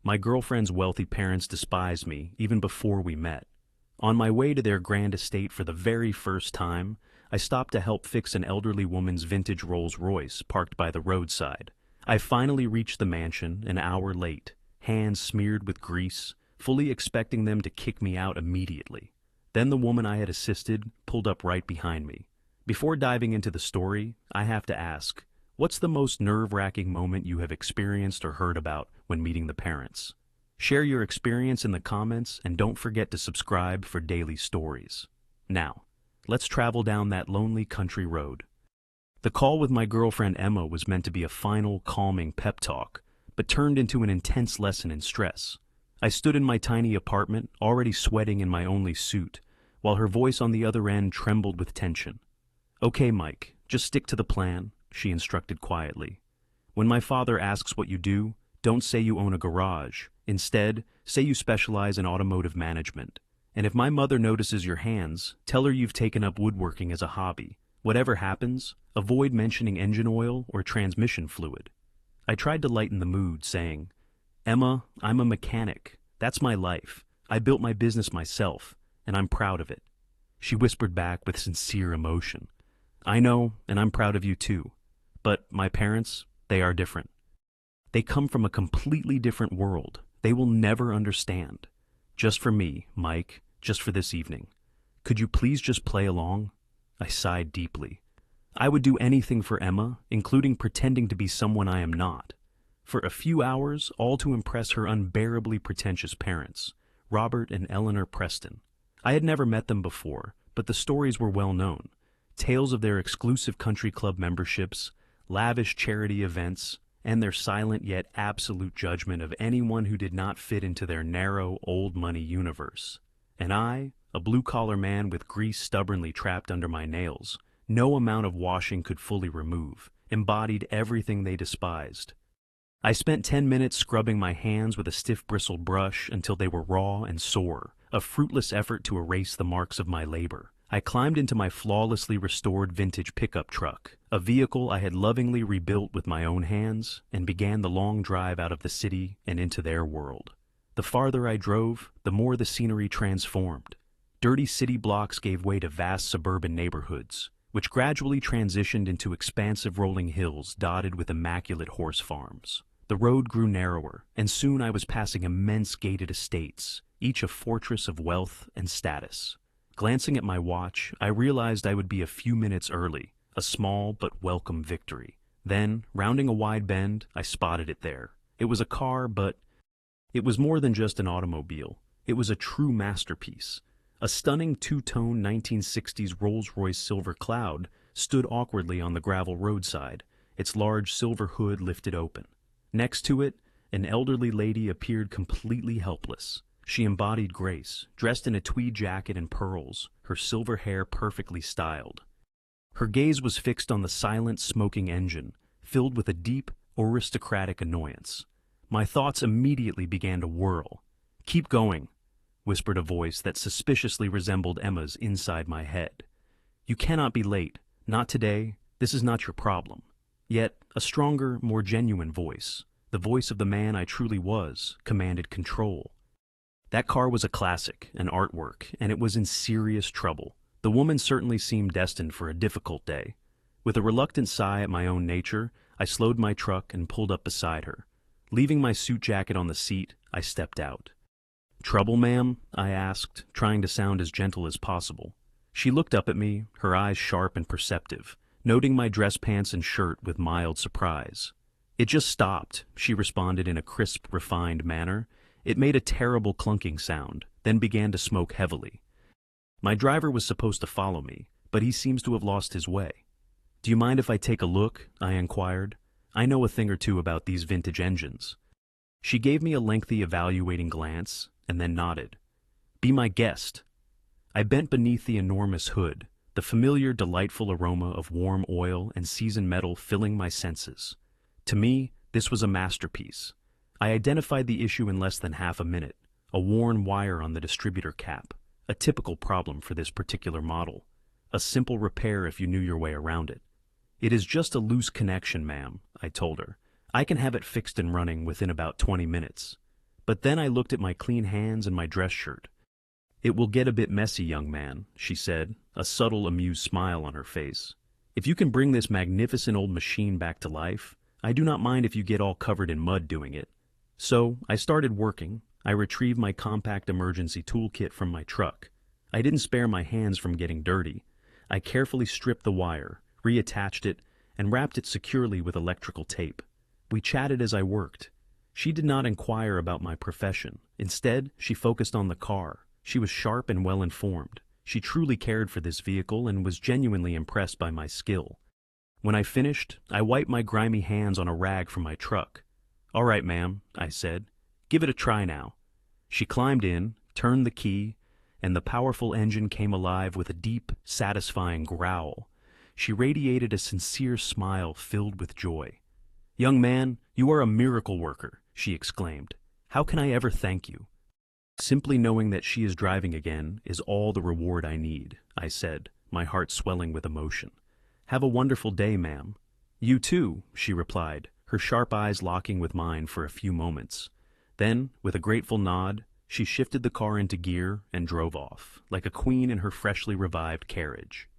My girlfriend's wealthy parents despised me even before we met. On my way to their grand estate for the very first time, I stopped to help fix an elderly woman's vintage Rolls-Royce parked by the roadside. I finally reached the mansion an hour late, hands smeared with grease, fully expecting them to kick me out immediately. Then the woman I had assisted pulled up right behind me. Before diving into the story, I have to ask, what's the most nerve-wracking moment you have experienced or heard about when meeting the parents? Share your experience in the comments and don't forget to subscribe for daily stories. Now, let's travel down that lonely country road. The call with my girlfriend Emma was meant to be a final, calming pep talk, but turned into an intense lesson in stress. I stood in my tiny apartment, already sweating in my only suit, while her voice on the other end trembled with tension. "Okay, Mike, just stick to the plan," she instructed quietly. "When my father asks what you do, don't say you own a garage. Instead, say you specialize in automotive management. And if my mother notices your hands, tell her you've taken up woodworking as a hobby. Whatever happens, avoid mentioning engine oil or transmission fluid." I tried to lighten the mood, saying, "Emma, I'm a mechanic. That's my life. I built my business myself, and I'm proud of it." She whispered back with sincere emotion, "I know, and I'm proud of you too. But my parents, they are different. They come from a completely different world. They will never understand. Just for me, Mike, just for this evening. Could you please just play along?" I sighed deeply. I would do anything for Emma, including pretending to be someone I am not. For a few hours, all to impress her unbearably pretentious parents, Robert and Eleanor Preston. I had never met them before, but the stories were well known. Tales of their exclusive country club memberships, lavish charity events, and their silent yet absolute judgment of anyone who did not fit into their narrow, old money universe. And I, a blue-collar man with grease stubbornly trapped under my nails, no amount of washing could fully remove, embodied everything they despised. I spent 10 minutes scrubbing my hands with a stiff bristled brush until they were raw and sore, a fruitless effort to erase the marks of my labor. I climbed into my flawlessly restored vintage pickup truck, a vehicle I had lovingly rebuilt with my own hands, and began the long drive out of the city and into their world. The farther I drove, the more the scenery transformed. Dirty city blocks gave way to vast suburban neighborhoods, which gradually transitioned into expansive rolling hills dotted with immaculate horse farms. The road grew narrower, and soon I was passing immense gated estates, each a fortress of wealth and status. Glancing at my watch, I realized I would be a few minutes early, a small but welcome victory. Then, rounding a wide bend, I spotted it there. It was a car, but it was more than just an automobile. It was a true masterpiece. A stunning two-tone 1960s Rolls-Royce Silver Cloud stood awkwardly on the gravel roadside, its large silver hood lifted open. Next to it, an elderly lady appeared completely helpless. She embodied grace, dressed in a tweed jacket and pearls, her silver hair perfectly styled. Her gaze was fixed on the silent, smoking engine, filled with a deep, aristocratic annoyance. My thoughts immediately began to whirl. "Keep going," whispered a voice that suspiciously resembled Emma's inside my head. "You cannot be late. Not today. This is not your problem." Yet, a stronger, more genuine voice, the voice of the man I truly was, commanded control. That car was a classic, an artwork, and it was in serious trouble. The woman certainly seemed destined for a difficult day. With a reluctant sigh at my own nature, I slowed my truck and pulled up beside her. Leaving my suit jacket on the seat, I stepped out. "Trouble, ma'am?" I asked, trying to sound as gentle as possible. She looked up at me, her eyes sharp and perceptive, noting my dress pants and shirt with mild surprise. "It just stopped," she responded in a crisp, refined manner. It made a terrible clunking sound, then began to smoke heavily. My driver was supposed to follow me, but he seems to have lost his way. "Do you mind if I take a look?" I inquired. "I know a thing or two about these vintage engines." She gave me a lengthy evaluating glance, and then nodded. "Be my guest." I bent beneath the enormous hood, the familiar, delightful aroma of warm oil and seasoned metal filling my senses. To me, this was a masterpiece. I identified the issue in less than half a minute, a worn wire on the distributor cap, a typical problem for this particular model. A simple repair if you knew your way around it. "It is just a loose connection, ma'am," I told her. "I can have it fixed and running within about 20 minutes. But then I looked at my clean hands and my dress shirt. "It will get a bit messy, young man," she said, a subtle, amused smile on her face. "If you can bring this magnificent old machine back to life, I do not mind if you get all covered in mud doing it." So I started working. I retrieved my compact emergency toolkit from my truck. I didn't spare my hands from getting dirty. I carefully stripped the wire, reattached it, and wrapped it securely with electrical tape. We chatted as I worked. She did not inquire about my profession. Instead, she focused on the car. She was sharp and well-informed. She truly cared for this vehicle and was genuinely impressed by my skill. When I finished, I wiped my grimy hands on a rag from my truck. "All right, ma'am," I said. "Give it a try now." She climbed in, turned the key, and the powerful engine came alive with a deep, satisfying growl. She radiated a sincere smile filled with joy. "Young man, you are a miracle worker," she exclaimed. "How can I ever thank you?" "Simply knowing that she is driving again is all the reward I need," I said, my heart swelling with emotion. "Have a wonderful day, ma'am." "You too," she replied, her sharp eyes locking with mine for a few moments. Then, with a grateful nod, she shifted the car into gear and drove off, like a queen in her freshly revived carriage.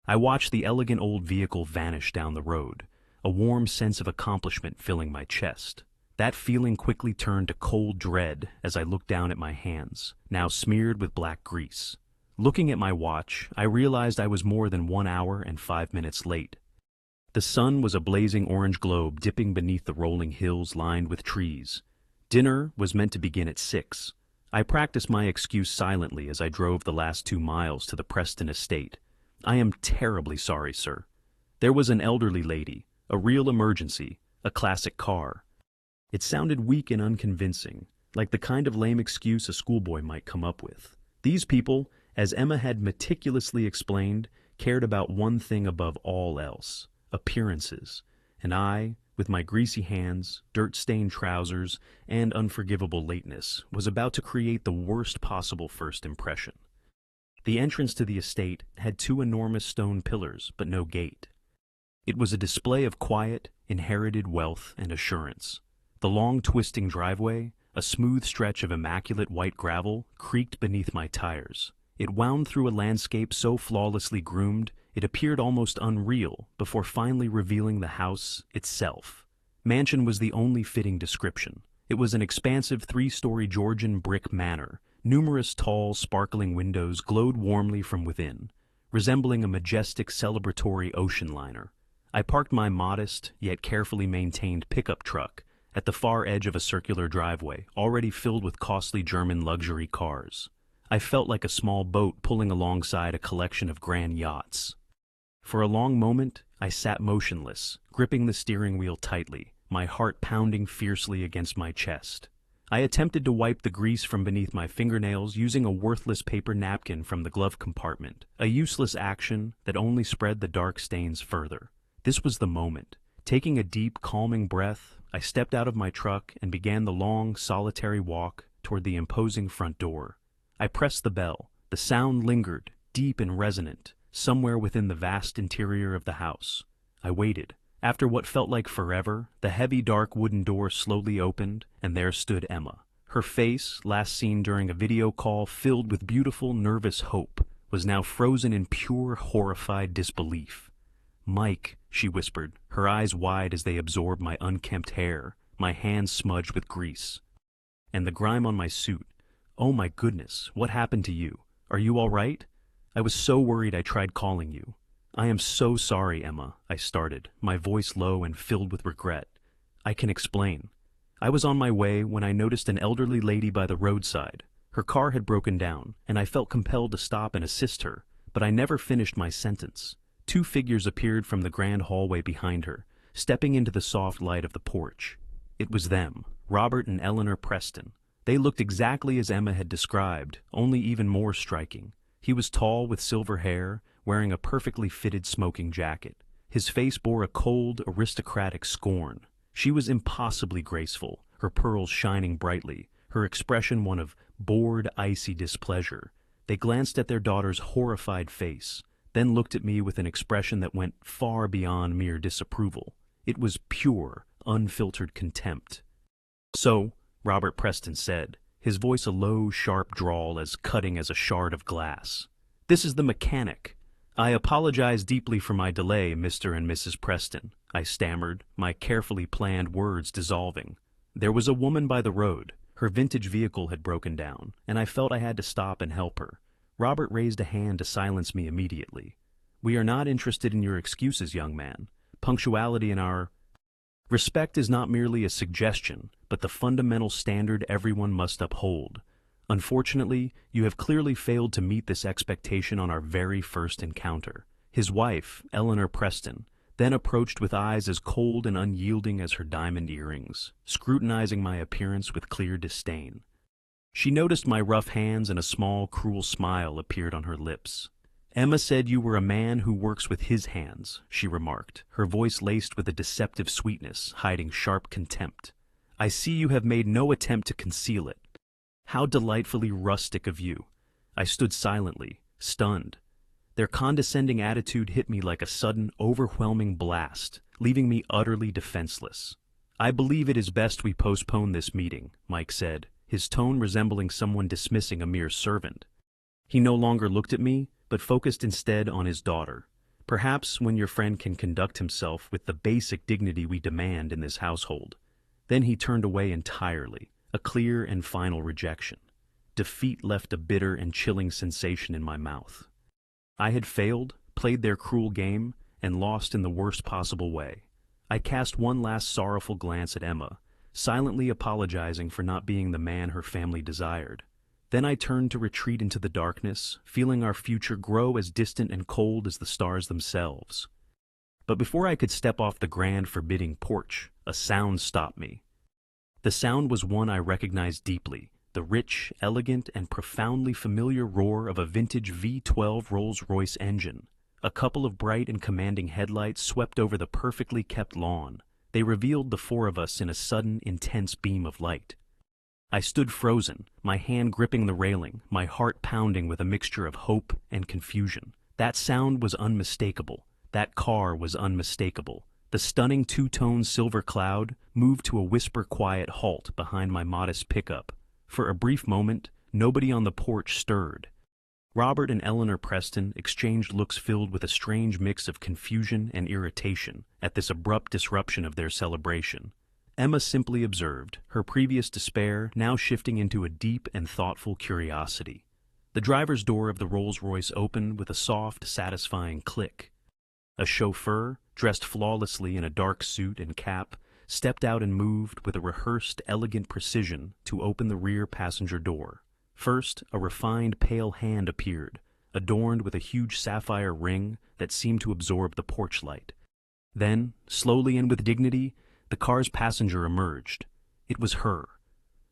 I watched the elegant old vehicle vanish down the road, a warm sense of accomplishment filling my chest. That feeling quickly turned to cold dread as I looked down at my hands, now smeared with black grease. Looking at my watch, I realized I was more than 1 hour and 5 minutes late. The sun was a blazing orange globe dipping beneath the rolling hills lined with trees. Dinner was meant to begin at 6. I practiced my excuse silently as I drove the last 2 miles to the Preston estate. "I am terribly sorry, sir." There was an elderly lady, a real emergency, a classic car. It sounded weak and unconvincing, like the kind of lame excuse a schoolboy might come up with. These people, as Emma had meticulously explained, cared about one thing above all else: appearances. And I, with my greasy hands, dirt-stained trousers, and unforgivable lateness, was about to create the worst possible first impression. The entrance to the estate had 2 enormous stone pillars, but no gate. It was a display of quiet, inherited wealth and assurance. The long, twisting driveway, a smooth stretch of immaculate white gravel, creaked beneath my tires. It wound through a landscape so flawlessly groomed, it appeared almost unreal before finally revealing the house itself. Mansion was the only fitting description. It was an expansive 3-story Georgian brick manor. Numerous tall, sparkling windows glowed warmly from within, resembling a majestic celebratory ocean liner. I parked my modest, yet carefully maintained pickup truck at the far edge of a circular driveway, already filled with costly German luxury cars. I felt like a small boat pulling alongside a collection of grand yachts. For a long moment, I sat motionless, gripping the steering wheel tightly, my heart pounding fiercely against my chest. I attempted to wipe the grease from beneath my fingernails using a worthless paper napkin from the glove compartment, a useless action that only spread the dark stains further. This was the moment. Taking a deep, calming breath, I stepped out of my truck and began the long, solitary walk toward the imposing front door. I pressed the bell. The sound lingered, deep and resonant, somewhere within the vast interior of the house. I waited. After what felt like forever, the heavy, dark wooden door slowly opened, and there stood Emma. Her face, last seen during a video call filled with beautiful, nervous hope, was now frozen in pure, horrified disbelief. "Mike," she whispered, her eyes wide as they absorbed my unkempt hair, my hands smudged with grease. And the grime on my suit. "Oh my goodness, what happened to you? Are you all right? I was so worried I tried calling you." "I am so sorry, Emma," I started, my voice low and filled with regret. "I can explain. I was on my way when I noticed an elderly lady by the roadside. Her car had broken down, and I felt compelled to stop and assist her, but I never finished my sentence. 2 figures appeared from the grand hallway behind her, stepping into the soft light of the porch. It was them, Robert and Eleanor Preston. They looked exactly as Emma had described, only even more striking. He was tall with silver hair, wearing a perfectly fitted smoking jacket. His face bore a cold, aristocratic scorn. She was impossibly graceful, her pearls shining brightly, her expression one of bored, icy displeasure. They glanced at their daughter's horrified face, then looked at me with an expression that went far beyond mere disapproval. It was pure, unfiltered contempt. "So, Robert Preston said, his voice a low, sharp drawl as cutting as a shard of glass. "This is the mechanic. I apologize deeply for my delay, Mr. and Mrs. Preston," I stammered, my carefully planned words dissolving. There was a woman by the road. Her vintage vehicle had broken down, and I felt I had to stop and help her. Robert raised a hand to silence me immediately. "We are not interested in your excuses, young man. Punctuality in our respect is not merely a suggestion, but the fundamental standard everyone must uphold. Unfortunately, you have clearly failed to meet this expectation on our very first encounter." His wife, Eleanor Preston, then approached with eyes as cold and unyielding as her diamond earrings, scrutinizing my appearance with clear disdain. She noticed my rough hands and a small, cruel smile appeared on her lips. "Emma said you were a man who works with his hands," she remarked, her voice laced with a deceptive sweetness, hiding sharp contempt. "I see you have made no attempt to conceal it. How delightfully rustic of you." I stood silently, stunned. Their condescending attitude hit me like a sudden, overwhelming blast, leaving me utterly defenseless. "I believe it is best we postpone this meeting," Mike said, his tone resembling someone dismissing a mere servant. He no longer looked at me, but focused instead on his daughter. "Perhaps when your friend can conduct himself with the basic dignity we demand in this household." Then he turned away entirely, a clear and final rejection. Defeat left a bitter and chilling sensation in my mouth. I had failed, played their cruel game, and lost in the worst possible way. I cast one last sorrowful glance at Emma, silently apologizing for not being the man her family desired. Then I turned to retreat into the darkness, feeling our future grow as distant and cold as the stars themselves. But before I could step off the grand, forbidding porch, a sound stopped me. The sound was one I recognized deeply, the rich, elegant, and profoundly familiar roar of a vintage V12 Rolls-Royce engine. A couple of bright and commanding headlights swept over the perfectly kept lawn. They revealed the four of us in a sudden, intense beam of light. I stood frozen, my hand gripping the railing, my heart pounding with a mixture of hope and confusion. That sound was unmistakable. That car was unmistakable. The stunning two-tone silver cloud moved to a whisper-quiet halt behind my modest pickup. For a brief moment, nobody on the porch stirred. Robert and Eleanor Preston exchanged looks filled with a strange mix of confusion and irritation at this abrupt disruption of their celebration. Emma simply observed, her previous despair now shifting into a deep and thoughtful curiosity. The driver's door of the Rolls-Royce opened with a soft, satisfying click. A chauffeur, dressed flawlessly in a dark suit and cap, stepped out and moved with a rehearsed, elegant precision to open the rear passenger door. First, a refined, pale hand appeared, adorned with a huge sapphire ring that seemed to absorb the porch light. Then, slowly and with dignity, the car's passenger emerged. It was her,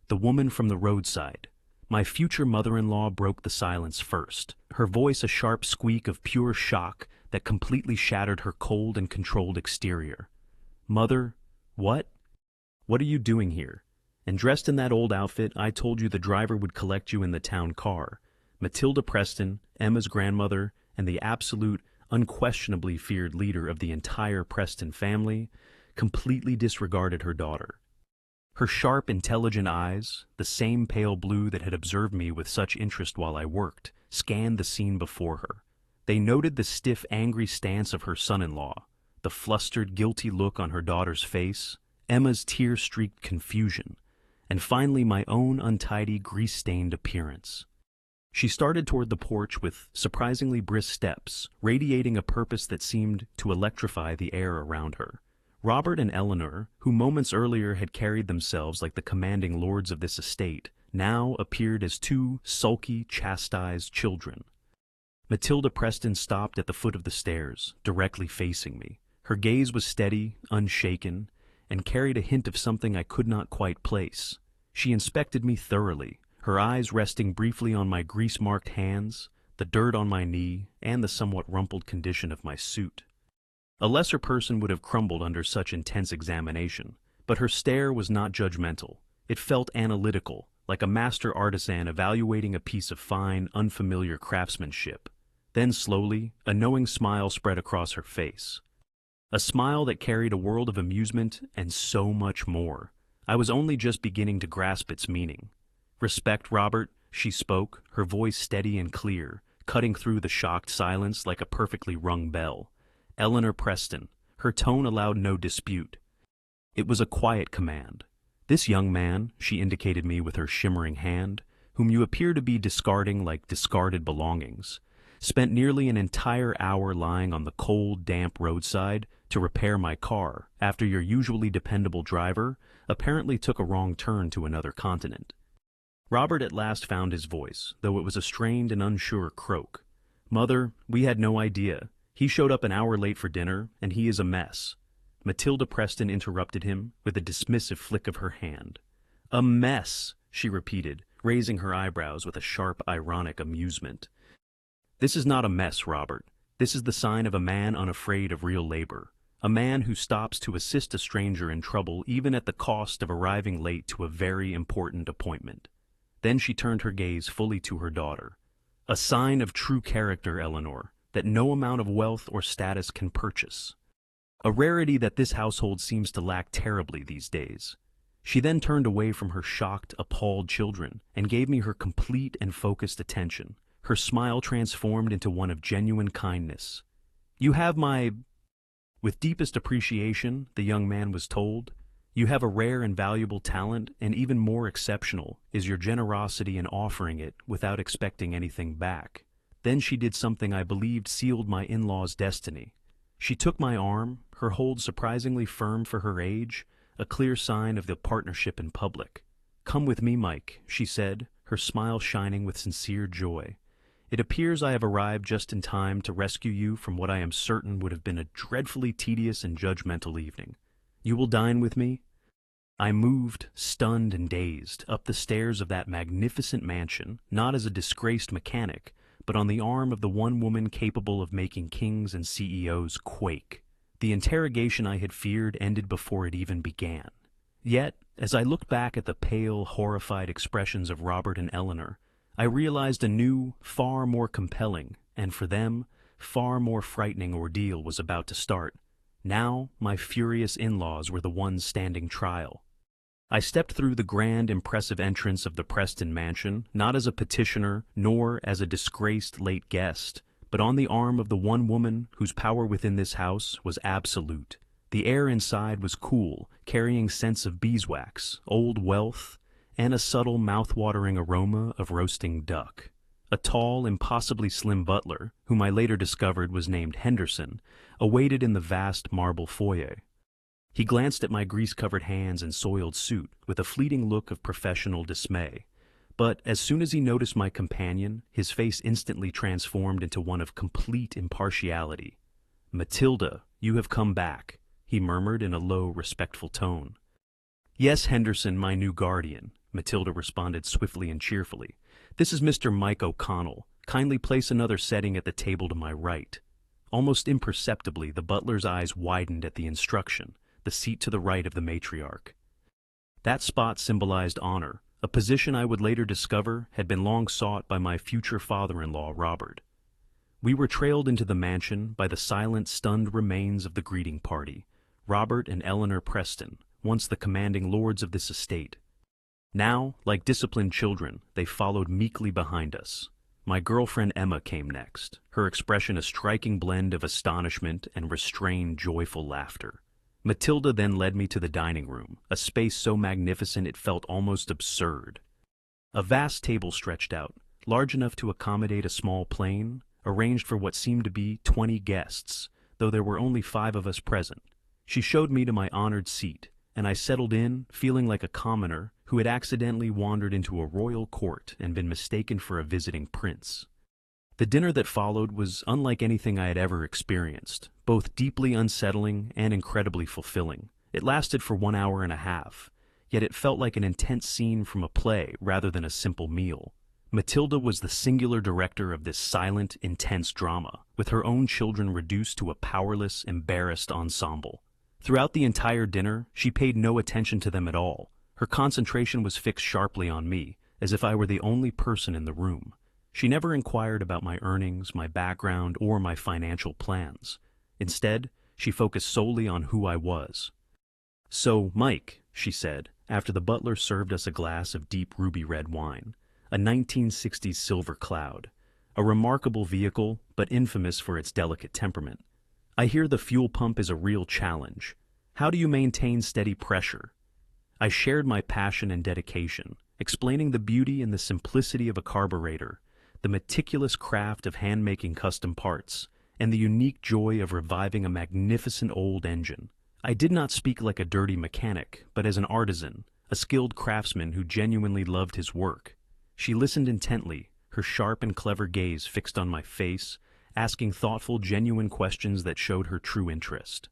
the woman from the roadside. My future mother-in-law broke the silence first, her voice a sharp squeak of pure shock that completely shattered her cold and controlled exterior. "Mother, what? What are you doing here? And dressed in that old outfit I told you the driver would collect you in the town car." Matilda Preston, Emma's grandmother, and the absolute, unquestionably feared leader of the entire Preston family, completely disregarded her daughter. Her sharp, intelligent eyes, the same pale blue that had observed me with such interest while I worked, scanned the scene before her. They noted the stiff, angry stance of her son-in-law, the flustered, guilty look on her daughter's face, Emma's tear-streaked confusion, and finally my own untidy, grease-stained appearance. She started toward the porch with surprisingly brisk steps, radiating a purpose that seemed to electrify the air around her. Robert and Eleanor, who moments earlier had carried themselves like the commanding lords of this estate, now appeared as two sulky, chastised children. Matilda Preston stopped at the foot of the stairs, directly facing me. Her gaze was steady, unshaken, and carried a hint of something I could not quite place. She inspected me thoroughly, her eyes resting briefly on my grease-marked hands, the dirt on my knee, and the somewhat rumpled condition of my suit. A lesser person would have crumbled under such intense examination, but her stare was not judgmental. It felt analytical, like a master artisan evaluating a piece of fine, unfamiliar craftsmanship. Then slowly, a knowing smile spread across her face. A smile that carried a world of amusement and so much more. I was only just beginning to grasp its meaning. "Respect, Robert," she spoke, her voice steady and clear, cutting through the shocked silence like a perfectly rung bell. "Eleanor Preston." Her tone allowed no dispute. It was a quiet command. "This young man," she indicated me with her shimmering hand, "whom you appear to be discarding like discarded belongings, spent nearly an entire hour lying on the cold, damp roadside to repair my car after your usually dependable driver apparently took a wrong turn to another continent." Robert at last found his voice, though it was a strained and unsure croak. "Mother, we had no idea. He showed up an hour late for dinner, and he is a mess." Matilda Preston interrupted him with a dismissive flick of her hand. "A mess," she repeated, raising her eyebrows with a sharp, ironic amusement. "This is not a mess, Robert. This is the sign of a man unafraid of real labor. A man who stops to assist a stranger in trouble even at the cost of arriving late to a very important appointment." Then she turned her gaze fully to her daughter. "A sign of true character, Eleanor, that no amount of wealth or status can purchase. A rarity that this household seems to lack terribly these days." She then turned away from her shocked, appalled children and gave me her complete and focused attention, her smile transformed into one of genuine kindness. "You have my—" With deepest appreciation, the young man was told, "You have a rare and valuable talent, and even more exceptional is your generosity in offering it without expecting anything back." Then she did something I believed sealed my in-law's destiny. She took my arm, her hold surprisingly firm for her age, a clear sign of the partnership in public. "Come with me, Mike," she said, her smile shining with sincere joy. "It appears I have arrived just in time to rescue you from what I am certain would have been a dreadfully tedious and judgmental evening. You will dine with me?" I moved, stunned and dazed, up the stairs of that magnificent mansion, not as a disgraced mechanic, but on the arm of the one woman capable of making kings and CEOs quake. The interrogation I had feared ended before it even began. Yet, as I looked back at the pale, horrified expressions of Robert and Eleanor, I realized a new, far more compelling, and for them, far more frightening ordeal was about to start. Now, my furious in-laws were the ones standing trial. I stepped through the grand, impressive entrance of the Preston mansion, not as a petitioner, nor as a disgraced late guest, but on the arm of the one woman whose power within this house was absolute. The air inside was cool, carrying scents of beeswax, old wealth, and a subtle, mouth-watering aroma of roasting duck. A tall, impossibly slim butler, whom I later discovered was named Henderson, awaited in the vast marble foyer. He glanced at my grease-covered hands and soiled suit with a fleeting look of professional dismay. But as soon as he noticed my companion, his face instantly transformed into one of complete impartiality. "Matilda, you have come back," he murmured in a low, respectful tone. "Yes, Henderson, my new guardian," Matilda responded swiftly and cheerfully. "This is Mr. Mike O'Connell. Kindly place another setting at the table to my right." Almost imperceptibly, the butler's eyes widened at the instruction, the seat to the right of the matriarch. That spot symbolized honor, a position I would later discover had been long sought by my future father-in-law, Robert. We were trailed into the mansion by the silent, stunned remains of the greeting party, Robert and Eleanor Preston, once the commanding lords of this estate. Now, like disciplined children, they followed meekly behind us. My girlfriend Emma came next, her expression a striking blend of astonishment and restrained, joyful laughter. Matilda then led me to the dining room, a space so magnificent it felt almost absurd. A vast table stretched out, large enough to accommodate a small plane, arranged for what seemed to be 20 guests, though there were only 5 of us present. She showed me to my honored seat, and I settled in, feeling like a commoner who had accidentally wandered into a royal court and been mistaken for a visiting prince. The dinner that followed was unlike anything I had ever experienced, both deeply unsettling and incredibly fulfilling. It lasted for 1 hour and a half, yet it felt like an intense scene from a play rather than a simple meal. Matilda was the singular director of this silent, intense drama, with her own children reduced to a powerless, embarrassed ensemble. Throughout the entire dinner, she paid no attention to them at all. Her concentration was fixed sharply on me, as if I were the only person in the room. She never inquired about my earnings, my background, or my financial plans. Instead, she focused solely on who I was. "So, Mike," she said, after the butler served us a glass of deep ruby red wine, a 1960s Silver Cloud, a remarkable vehicle but infamous for its delicate temperament. I hear the fuel pump is a real challenge. How do you maintain steady pressure? I shared my passion and dedication, explaining the beauty and the simplicity of a carburetor, the meticulous craft of hand-making custom parts, and the unique joy of reviving a magnificent old engine. I did not speak like a dirty mechanic, but as an artisan, a skilled craftsman who genuinely loved his work. She listened intently, her sharp and clever gaze fixed on my face, asking thoughtful, genuine questions that showed her true interest.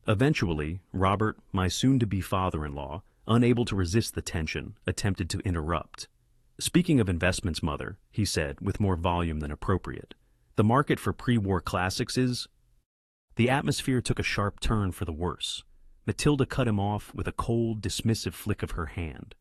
Eventually, Robert, my soon-to-be father-in-law, unable to resist the tension, attempted to interrupt. "Speaking of investments, Mother," he said, with more volume than appropriate, "the market for pre-war classics is—" The atmosphere took a sharp turn for the worse. Matilda cut him off with a cold, dismissive flick of her hand.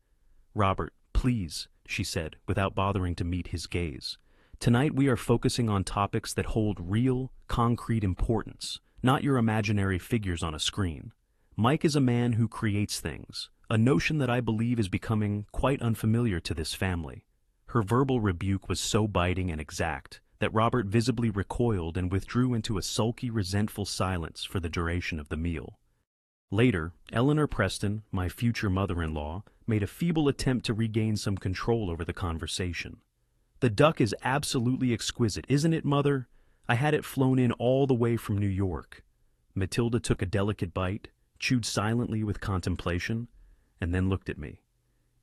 "Robert, please," she said, without bothering to meet his gaze. "Tonight we are focusing on topics that hold real, concrete importance, not your imaginary figures on a screen. Mike is a man who creates things, a notion that I believe is becoming quite unfamiliar to this family." Her verbal rebuke was so biting and exact that Robert visibly recoiled and withdrew into a sulky, resentful silence for the duration of the meal. Later, Eleanor Preston, my future mother-in-law, made a feeble attempt to regain some control over the conversation. "The duck is absolutely exquisite, isn't it, Mother? I had it flown in all the way from New York." Matilda took a delicate bite, chewed silently with contemplation, and then looked at me.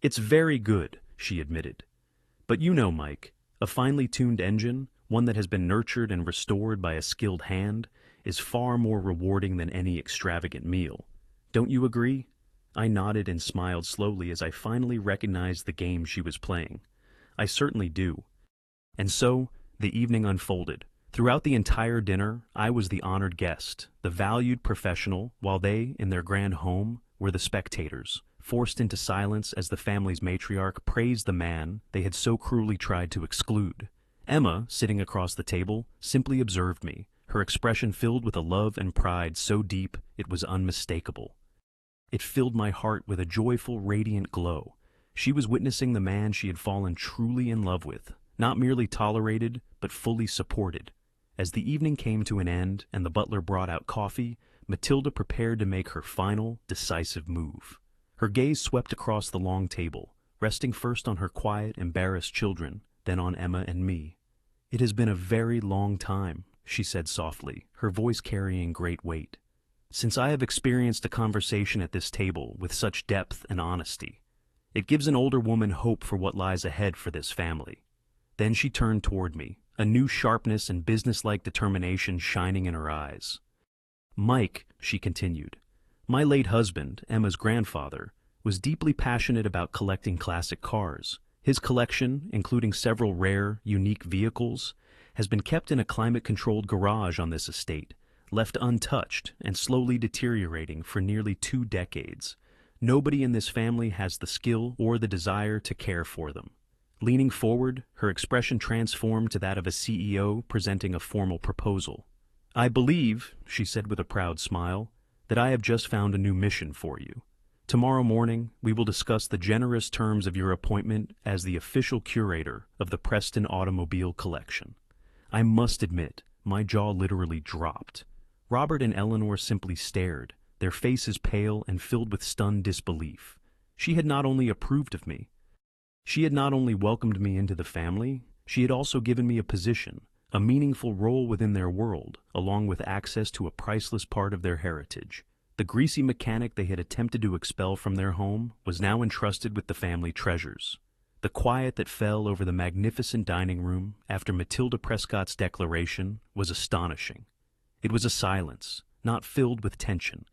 "It's very good," she admitted. "But you know, Mike, a finely tuned engine, one that has been nurtured and restored by a skilled hand, is far more rewarding than any extravagant meal. Don't you agree?" I nodded and smiled slowly as I finally recognized the game she was playing. "I certainly do." And so, the evening unfolded. Throughout the entire dinner, I was the honored guest, the valued professional, while they, in their grand home, were the spectators, forced into silence as the family's matriarch praised the man they had so cruelly tried to exclude. Emma, sitting across the table, simply observed me, her expression filled with a love and pride so deep it was unmistakable. It filled my heart with a joyful, radiant glow. She was witnessing the man she had fallen truly in love with, not merely tolerated, but fully supported. As the evening came to an end and the butler brought out coffee, Matilda prepared to make her final, decisive move. Her gaze swept across the long table, resting first on her quiet, embarrassed children, then on Emma and me. "It has been a very long time," she said softly, her voice carrying great weight, "since I have experienced a conversation at this table with such depth and honesty. It gives an older woman hope for what lies ahead for this family." Then she turned toward me, a new sharpness and businesslike determination shining in her eyes. "Mike," she continued, "my late husband, Emma's grandfather, was deeply passionate about collecting classic cars. His collection, including several rare, unique vehicles, has been kept in a climate-controlled garage on this estate, left untouched and slowly deteriorating for nearly 2 decades. Nobody in this family has the skill or the desire to care for them." Leaning forward, her expression transformed to that of a CEO presenting a formal proposal. "I believe," she said with a proud smile, "that I have just found a new mission for you. Tomorrow morning, we will discuss the generous terms of your appointment as the official curator of the Preston Automobile Collection." I must admit, my jaw literally dropped. Robert and Eleanor simply stared, their faces pale and filled with stunned disbelief. She had not only approved of me, she had not only welcomed me into the family, she had also given me a position, a meaningful role within their world, along with access to a priceless part of their heritage. The greasy mechanic they had attempted to expel from their home was now entrusted with the family treasures. The quiet that fell over the magnificent dining room after Matilda Prescott's declaration was astonishing. It was a silence, not filled with tension,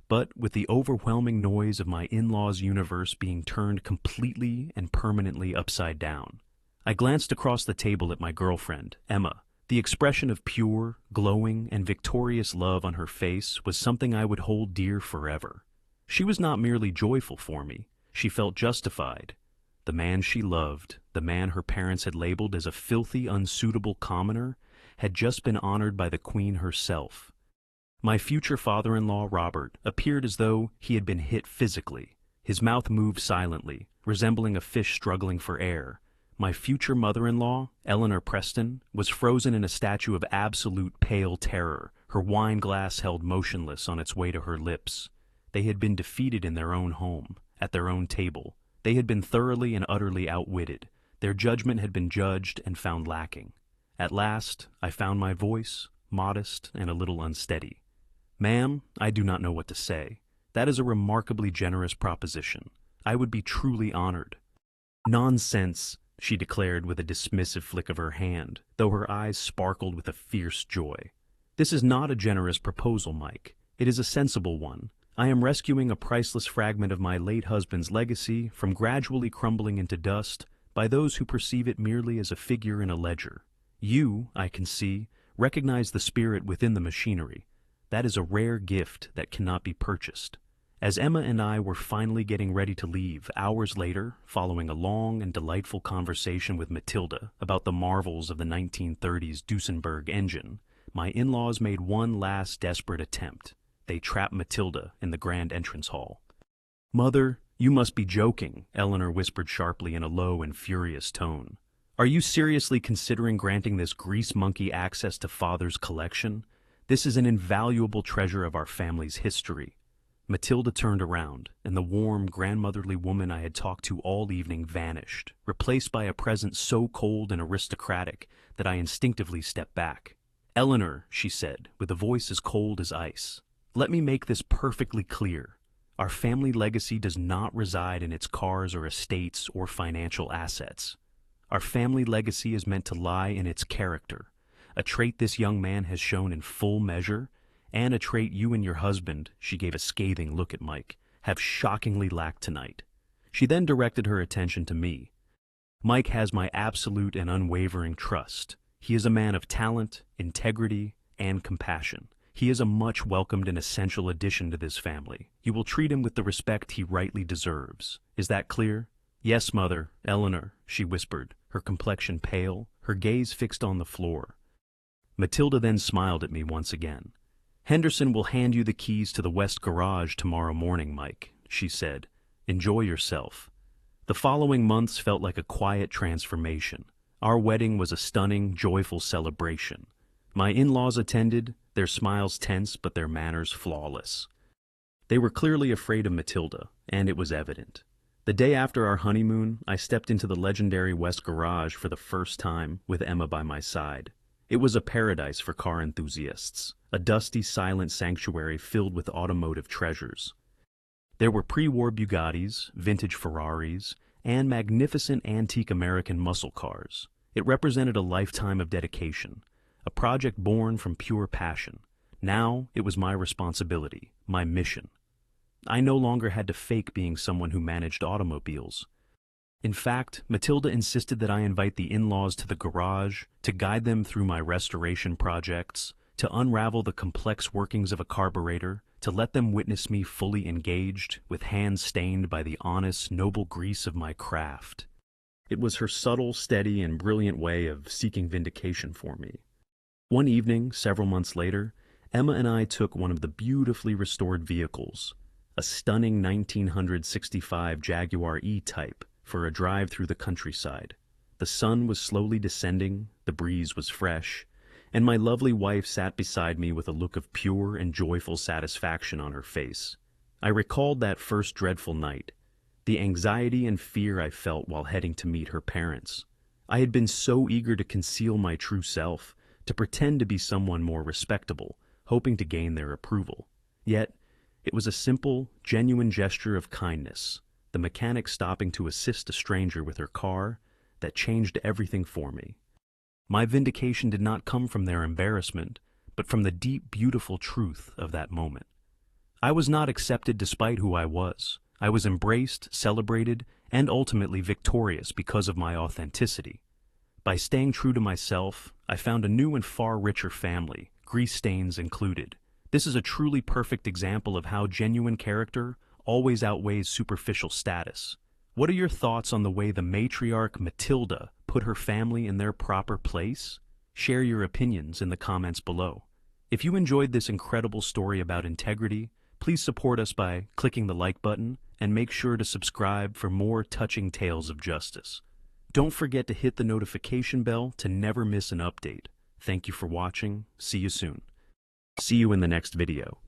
but with the overwhelming noise of my in-laws' universe being turned completely and permanently upside down. I glanced across the table at my girlfriend, Emma. The expression of pure, glowing, and victorious love on her face was something I would hold dear forever. She was not merely joyful for me, she felt justified. The man she loved, the man her parents had labeled as a filthy, unsuitable commoner, had just been honored by the Queen herself. My future father-in-law, Robert, appeared as though he had been hit physically. His mouth moved silently, resembling a fish struggling for air. My future mother-in-law, Eleanor Preston, was frozen in a statue of absolute pale terror, her wine glass held motionless on its way to her lips. They had been defeated in their own home, at their own table. They had been thoroughly and utterly outwitted. Their judgment had been judged and found lacking. At last, I found my voice, modest and a little unsteady. "Ma'am, I do not know what to say. That is a remarkably generous proposition. I would be truly honored." "Nonsense," she declared with a dismissive flick of her hand, though her eyes sparkled with a fierce joy. "This is not a generous proposal, Mike. It is a sensible one. I am rescuing a priceless fragment of my late husband's legacy from gradually crumbling into dust by those who perceive it merely as a figure in a ledger. You, I can see, recognize the spirit within the machinery. That is a rare gift that cannot be purchased." As Emma and I were finally getting ready to leave, hours later, following a long and delightful conversation with Matilda about the marvels of the 1930s Duesenberg engine, my in-laws made one last desperate attempt. They trapped Matilda in the grand entrance hall. "Mother, you must be joking," Eleanor whispered sharply in a low and furious tone. "Are you seriously considering granting this grease monkey access to Father's collection? This is an invaluable treasure of our family's history." Matilda turned around, and the warm, grandmotherly woman I had talked to all evening vanished, replaced by a presence so cold and aristocratic that I instinctively stepped back. "Eleanor," she said, with a voice as cold as ice, "let me make this perfectly clear. Our family legacy does not reside in its cars or estates or financial assets. Our family legacy is meant to lie in its character, a trait this young man has shown in full measure, and a trait you and your husband," she gave a scathing look at Mike, "have shockingly lacked tonight." She then directed her attention to me. "Mike has my absolute and unwavering trust. He is a man of talent, integrity, and compassion. He is a much welcomed and essential addition to this family. You will treat him with the respect he rightly deserves. Is that clear?" "Yes, Mother, Eleanor," she whispered, her complexion pale, her gaze fixed on the floor. Matilda then smiled at me once again. "Henderson will hand you the keys to the West Garage tomorrow morning, Mike," she said. "Enjoy yourself." The following months felt like a quiet transformation. Our wedding was a stunning, joyful celebration. My in-laws attended, their smiles tense but their manners flawless. They were clearly afraid of Matilda, and it was evident. The day after our honeymoon, I stepped into the legendary West Garage for the first time with Emma by my side. It was a paradise for car enthusiasts, a dusty, silent sanctuary filled with automotive treasures. There were pre-war Bugattis, vintage Ferraris, and magnificent antique American muscle cars. It represented a lifetime of dedication, a project born from pure passion. Now it was my responsibility, my mission. I no longer had to fake being someone who managed automobiles. In fact, Matilda insisted that I invite the in-laws to the garage, to guide them through my restoration projects, to unravel the complex workings of a carburetor, to let them witness me fully engaged, with hands stained by the honest, noble grease of my craft. It was her subtle, steady, and brilliant way of seeking vindication for me. One evening, several months later, Emma and I took one of the beautifully restored vehicles, a stunning 1965 Jaguar E-Type, for a drive through the countryside. The sun was slowly descending, the breeze was fresh, and my lovely wife sat beside me with a look of pure and joyful satisfaction on her face. I recalled that first dreadful night, the anxiety and fear I felt while heading to meet her parents. I had been so eager to conceal my true self, to pretend to be someone more respectable, hoping to gain their approval. Yet, it was a simple, genuine gesture of kindness, the mechanic stopping to assist a stranger with her car, that changed everything for me. My vindication did not come from their embarrassment, but from the deep, beautiful truth of that moment. I was not accepted despite who I was. I was embraced, celebrated, and ultimately victorious because of my authenticity. By staying true to myself, I found a new and far richer family, grease stains included. This is a truly perfect example of how genuine character always outweighs superficial status. What are your thoughts on the way the matriarch Matilda put her family in their proper place? Share your opinions in the comments below. If you enjoyed this incredible story about integrity, please support us by clicking the like button and make sure to subscribe for more touching tales of justice. Don't forget to hit the notification bell to never miss an update. Thank you for watching. See you soon. See you in the next video.